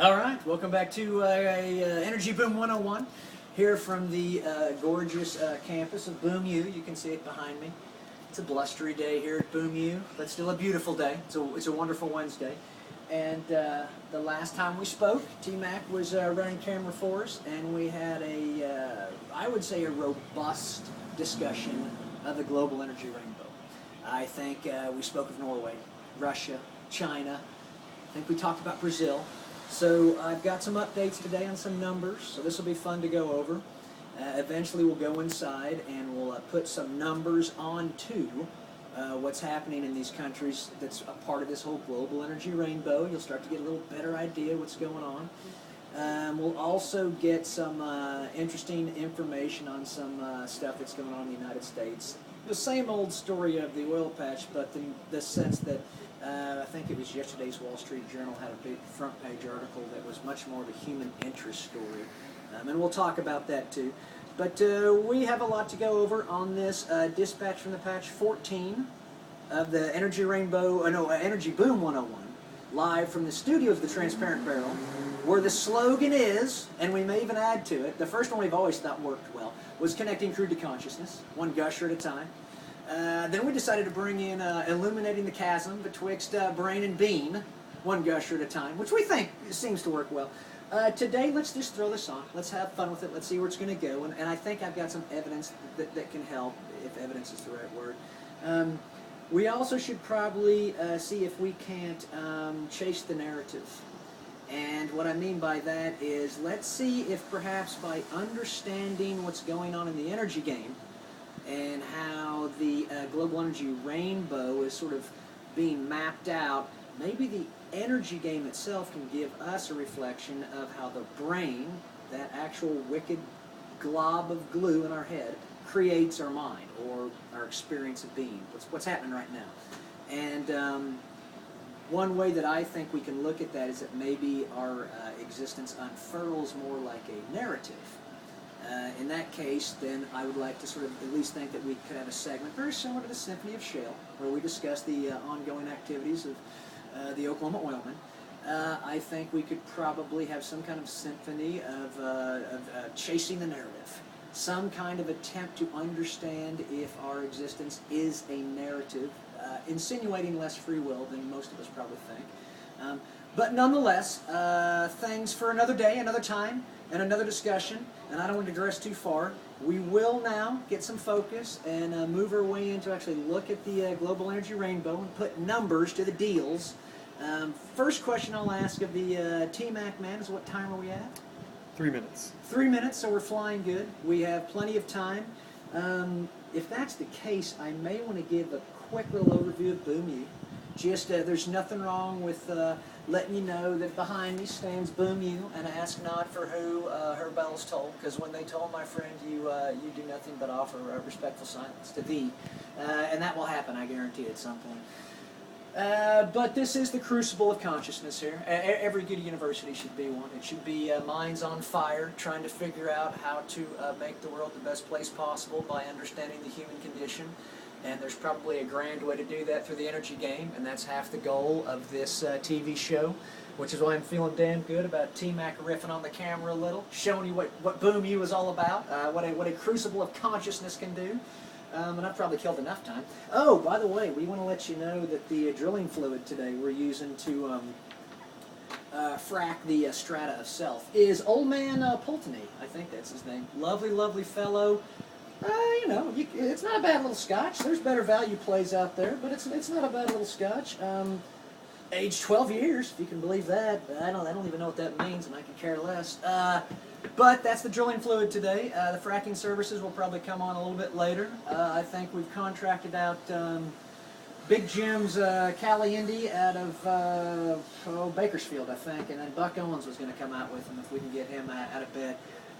All right, welcome back to Energy Boom 101 here from the gorgeous campus of Boom U. You can see it behind me. It's a blustery day here at Boom U, but still a beautiful day. It's a wonderful Wednesday. And the last time we spoke, T-Mac was running camera for us, and we had I would say, a robust discussion of the global energy rainbow. I think we spoke of Norway, Russia, China. I think we talked about Brazil. So I've got some updates today on some numbers, so this will be fun to go over. Eventually we'll go inside and we'll put some numbers onto what's happening in these countries that's a part of this whole global energy rainbow. You'll start to get a little better idea what's going on. We'll also get some interesting information on some stuff that's going on in the United States. The same old story of the oil patch, but in the sense that I think it was yesterday's Wall Street Journal had a big front page article that was much more of a human interest story. And we'll talk about that too. But we have a lot to go over on this dispatch from the patch 14 of the Energy Rainbow, Energy Boom 101, live from the studios of the Transparent Barrel, where the slogan is, and we may even add to it, the first one we've always thought worked well, was connecting crude to consciousness, one gusher at a time. Then we decided to bring in illuminating the chasm betwixt brain and bean, one gusher at a time, which we think seems to work well. Today, let's just throw this on. Let's have fun with it. Let's see where it's going to go. And I think I've got some evidence that can help, if evidence is the right word. We also should probably see if we can't chase the narrative. And what I mean by that is, let's see if perhaps by understanding what's going on in the energy game, and how the global energy rainbow is sort of being mapped out, maybe the energy game itself can give us a reflection of how the brain, that actual wicked glob of glue in our head, creates our mind, or our experience of being, what's happening right now. And one way that I think we can look at that is that maybe our existence unfurls more like a narrative. In that case, then I would like to sort of at least think that we could have a segment very similar to the Symphony of Shale, where we discuss the ongoing activities of the Oklahoma oilmen. I think we could probably have some kind of symphony of chasing the narrative, some kind of attempt to understand if our existence is a narrative, insinuating less free will than most of us probably think. But nonetheless, things for another day, another time, and another discussion, and I don't want to digress too far. We will now get some focus and move our way into actually look at the global energy rainbow and put numbers to the deals. First question I'll ask of the T-Mac man is, what time are we at? 3 minutes. 3 minutes, so we're flying good. We have plenty of time. If that's the case, I may want to give a quick little overview of Boom U. Just, there's nothing wrong with letting you know that behind me stands Boom U, and ask not for who her bells toll, because when they toll, my friend, you do nothing but offer a respectful silence to thee. And that will happen, I guarantee, at some point. But this is the crucible of consciousness here. Every good university should be one. It should be minds on fire, trying to figure out how to make the world the best place possible by understanding the human condition. And there's probably a grand way to do that through the energy game, and that's half the goal of this TV show, which is why I'm feeling damn good about T-Mac riffing on the camera a little, showing you what Boom U is all about, what a crucible of consciousness can do. And I've probably killed enough time. Oh, by the way, we want to let you know that the drilling fluid today we're using to frack the strata of self is Old Man Pulteney. I think that's his name. Lovely, lovely fellow. It's not a bad little scotch. There's better value plays out there, but it's not a bad little scotch. Aged 12 years, if you can believe that. I don't even know what that means, and I can care less. But that's the drilling fluid today. The fracking services will probably come on a little bit later. I think we've contracted out Big Jim's Cali Indy out of Bakersfield, I think, and then Buck Owens was going to come out with him if we can get him out of bed.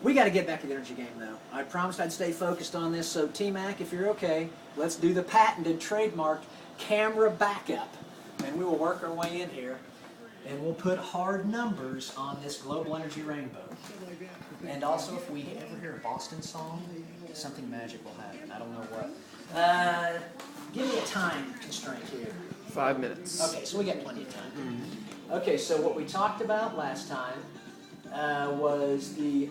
We got to get back to the energy game, though. I promised I'd stay focused on this, so T-Mac, if you're okay, let's do the patented, trademarked camera backup. And we will work our way in here, and we'll put hard numbers on this global energy rainbow. And also, if we ever hear a Boston song, something magic will happen. I don't know what. Give me a time constraint here. 5 minutes. Okay, so we got plenty of time. Okay, so what we talked about last time was the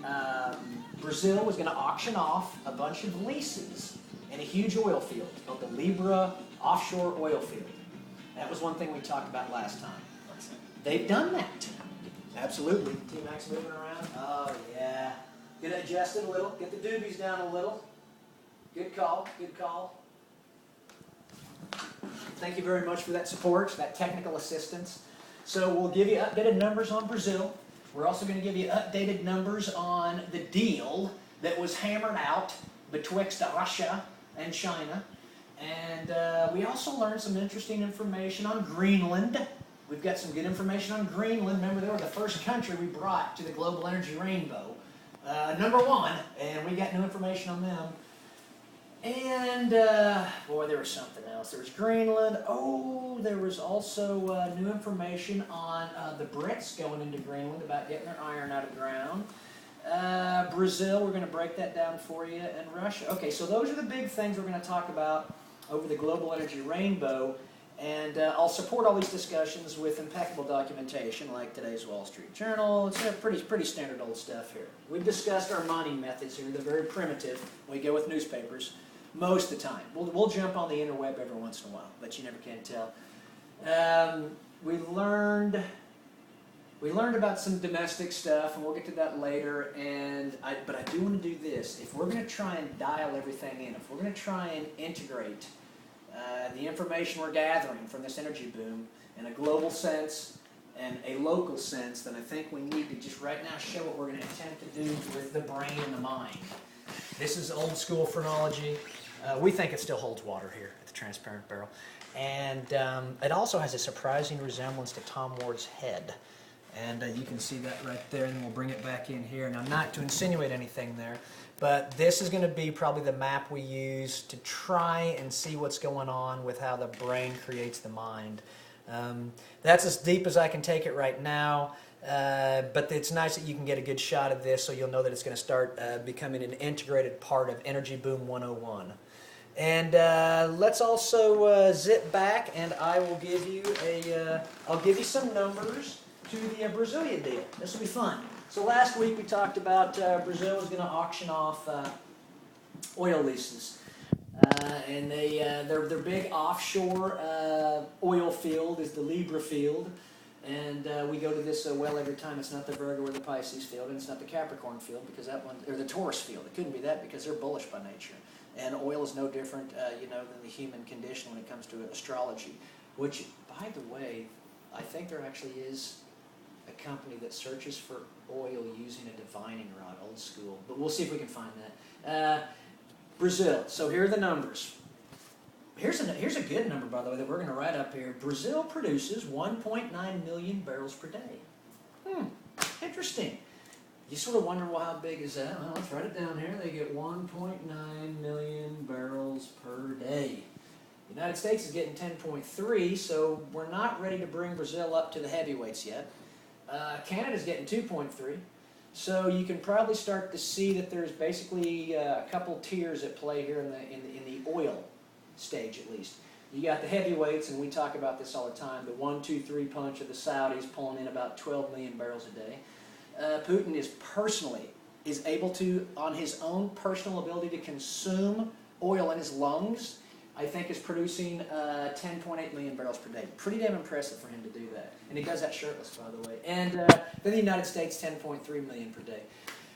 Brazil was going to auction off a bunch of leases in a huge oil field called the Libra offshore oil field. That was one thing we talked about last time. They've done that. Absolutely. T-Max moving around. Oh, yeah. Get it adjusted a little. Get the doobies down a little. Good call. Good call. Thank you very much for that support, that technical assistance. So we'll give you updated numbers on Brazil. We're also going to give you updated numbers on the deal that was hammered out betwixt Russia and China. And we also learned some interesting information on Greenland. We've got some good information on Greenland. Remember, they were the first country we brought to the global energy rainbow. #1, and we got new information on them. And, boy, there was something else. There was Greenland. Oh, there was also new information on the Brits going into Greenland about getting their iron out of the ground. Brazil, we're going to break that down for you, and Russia. Okay, so those are the big things we're going to talk about over the global energy rainbow. And I'll support all these discussions with impeccable documentation like today's Wall Street Journal. It's pretty standard old stuff here. We've discussed our mining methods here. They're very primitive. We go with newspapers most of the time. We'll jump on the interweb every once in a while, but you never can tell. We learned about some domestic stuff, and we'll get to that later. But I do want to do this. If we're going to try and dial everything in, if we're going to try and integrate the information we're gathering from this energy boom in a global sense and a local sense, then I think we need to just right now show what we're going to attempt to do with the brain and the mind. This is old school phrenology. We think it still holds water here at the Transparent Barrel. And it also has a surprising resemblance to Tom Ward's head. And you can see that right there, and we'll bring it back in here. Now, not to insinuate anything there, but this is going to be probably the map we use to try and see what's going on with how the brain creates the mind. That's as deep as I can take it right now, but it's nice that you can get a good shot of this so you'll know that it's going to start becoming an integrated part of Energy Boom 101. And let's also zip back, and I will give you I'll give you some numbers to the Brazilian deal. This will be fun. So last week we talked about Brazil was going to auction off oil leases, and their big offshore oil field is the Libra field, and we go to this well every time. It's not the Virgo or the Pisces field, and it's not the Capricorn field because that one, or the Taurus field. It couldn't be that because they're bullish by nature, and oil is no different, than the human condition when it comes to astrology. Which, by the way, I think there actually is a company that searches for oil using a divining rod, old school. But we'll see if we can find that. Brazil. So here are the numbers. Here's a good number, by the way, that we're going to write up here. Brazil produces 1.9 million barrels per day. Interesting. You sort of wonder, well, how big is that? Well, let's write it down here. They get 1.9 million barrels per day. The United States is getting 10.3, so we're not ready to bring Brazil up to the heavyweights yet. Canada's getting 2.3, so you can probably start to see that there's basically a couple tiers at play here in the oil stage, at least. You got the heavyweights, and we talk about this all the time, the 1-2-3 punch of the Saudis pulling in about 12 million barrels a day. Putin is able to, on his own personal ability to consume oil in his lungs, I think is producing 10.8 million barrels per day. Pretty damn impressive for him to do that. And he does that shirtless, by the way. And then the United States, 10.3 million per day.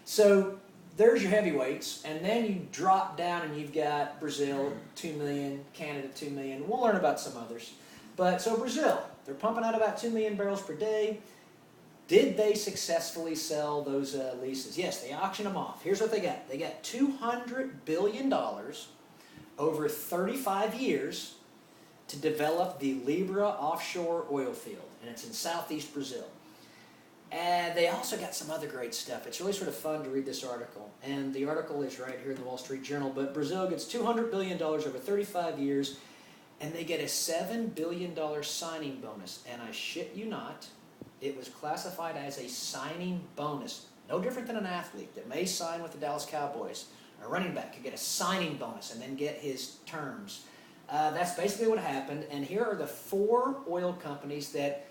So there's your heavyweights. And then you drop down and you've got Brazil, 2 million, Canada, 2 million. We'll learn about some others. But so Brazil, they're pumping out about 2 million barrels per day. Did they successfully sell those leases? Yes, they auctioned them off. Here's what they got. They got $200 billion over 35 years to develop the Libra offshore oil field, and it's in southeast Brazil. And they also got some other great stuff. It's really sort of fun to read this article, and the article is right here in the Wall Street Journal. But Brazil gets $200 billion over 35 years, and they get a $7 billion signing bonus. And I shit you not, it was classified as a signing bonus. No different than an athlete that may sign with the Dallas Cowboys. A running back could get a signing bonus and then get his terms. That's basically what happened, and here are the 4 oil companies that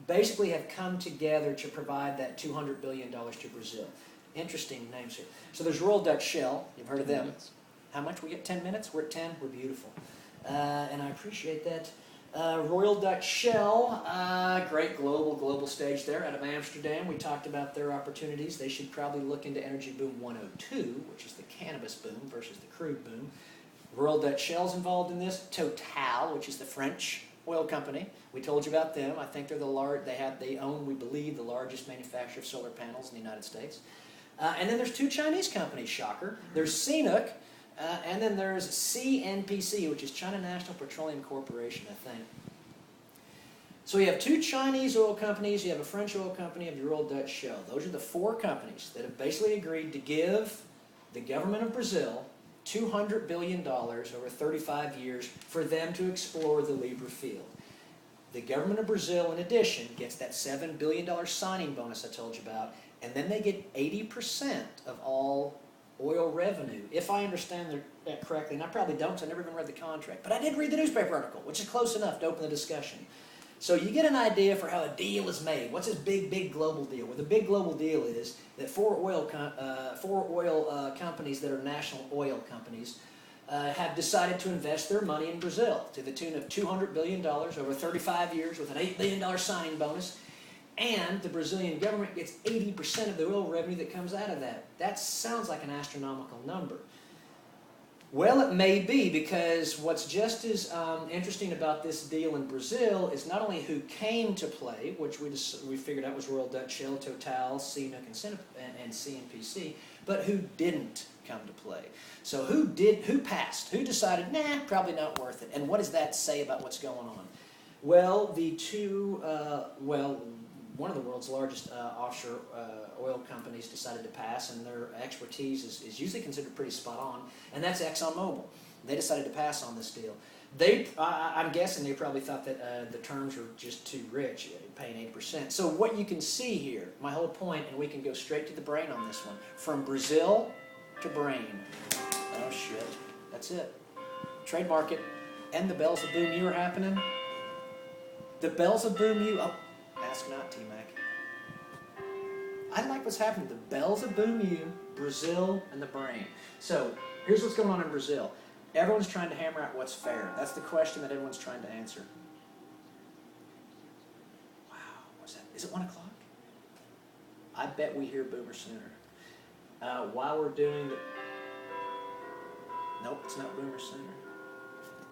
basically have come together to provide that $200 billion to Brazil. Interesting names here. So there's Royal Dutch Shell. You've heard of them. How much? We get 10 minutes? We're at 10? We're beautiful. And I appreciate that. Royal Dutch Shell, great global stage there out of Amsterdam. We talked about their opportunities. They should probably look into Energy Boom 102, which is the cannabis boom versus the crude boom. Royal Dutch Shell's involved in this. Total, which is the French oil company. We told you about them. I think they're they own, we believe, the largest manufacturer of solar panels in the United States. And then there's 2 Chinese companies, shocker. There's Cnooc, and then there's Cnpc, which is China National Petroleum Corporation, I think. So you have 2 Chinese oil companies, you have a French oil company, you have the Royal Dutch Shell. Those are the 4 companies that have basically agreed to give the government of Brazil $200 billion over 35 years for them to explore the Libra field. The government of Brazil, in addition, gets that $7 billion signing bonus I told you about, and then they get 80% of all oil revenue, if I understand that correctly, and I probably don't because I never even read the contract, but I did read the newspaper article, which is close enough to open the discussion. So you get an idea for how a deal is made. What's this big global deal? Well, the big global deal is that 4 oil companies that are national oil companies have decided to invest their money in Brazil to the tune of $200 billion over 35 years with an $8 billion signing bonus. And the Brazilian government gets 80% of the oil revenue that comes out of that. That sounds like an astronomical number. Well, it may be, because what's just as interesting about this deal in Brazil is not only who came to play, which we figured out was Royal Dutch Shell, Total, Cnooc and Cnpc, but who didn't come to play. So who passed? Who decided, nah, probably not worth it? And what does that say about what's going on? Well, one of the world's largest offshore oil companies decided to pass, and their expertise is usually considered pretty spot on, and that's ExxonMobil. They decided to pass on this deal. I'm guessing they probably thought that the terms were just too rich, paying 8%. So what you can see here, my whole point, and we can go straight to the brain on this one, from Brazil to brain. Oh shit, that's it. Trademark it, and the bells of boom you are happening. The bells of boom you, ask not, T-Mac. I like what's happening. The bells of boom you, Brazil, and the brain. So here's what's going on in Brazil. Everyone's trying to hammer out what's fair. That's the question that everyone's trying to answer. Wow, what's that? Is it 1 o'clock? I bet we hear Boomer sooner. While we're doing the... Nope, it's not Boomer sooner.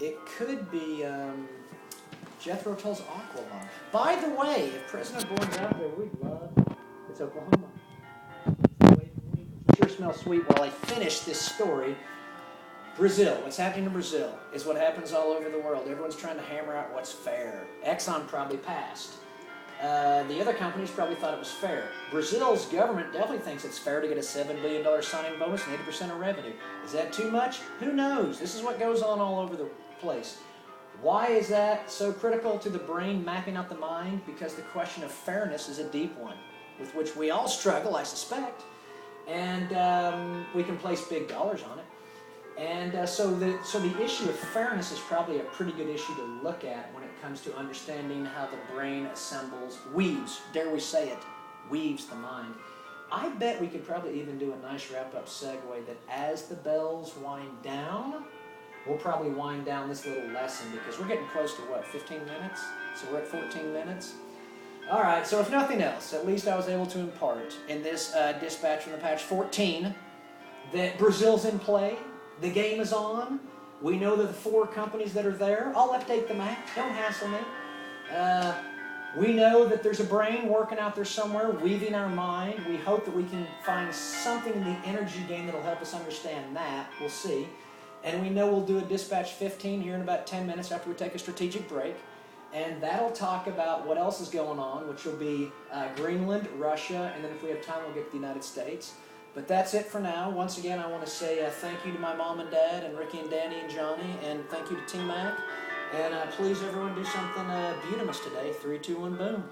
It could be... Jethro Tull's Aqualung. By the way, if President Bourne's out there, we'd love... It's Oklahoma. Sure smells sweet while I finish this story. Brazil. What's happening in Brazil is what happens all over the world. Everyone's trying to hammer out what's fair. Exxon probably passed. The other companies probably thought it was fair. Brazil's government definitely thinks it's fair to get a $7 billion signing bonus and 80% of revenue. Is that too much? Who knows? This is what goes on all over the place. Why is that so critical to the brain mapping out the mind? Because the question of fairness is a deep one, with which we all struggle, I suspect, and we can place big dollars on it. And so the issue of fairness is probably a pretty good issue to look at when it comes to understanding how the brain weaves, dare we say it, weaves the mind. I bet we could probably even do a nice wrap-up segue that as the bells wind down, we'll probably wind down this little lesson, because we're getting close to, 15 minutes? So we're at 14 minutes? All right, so if nothing else, at least I was able to impart in this dispatch from the patch 14 that Brazil's in play, the game is on, we know that the 4 companies that are there, I'll update the map, don't hassle me. We know that there's a brain working out there somewhere, weaving our mind. We hope that we can find something in the energy game that'll help us understand that, we'll see. And we know we'll do a Dispatch 15 here in about 10 minutes after we take a strategic break. And that'll talk about what else is going on, which will be Greenland, Russia, and then if we have time, we'll get to the United States. But that's it for now. Once again, I want to say thank you to my mom and dad, and Ricky and Danny and Johnny, and thank you to T-Mac. And please, everyone, do something beautimous today. 3, 2, 1, boom.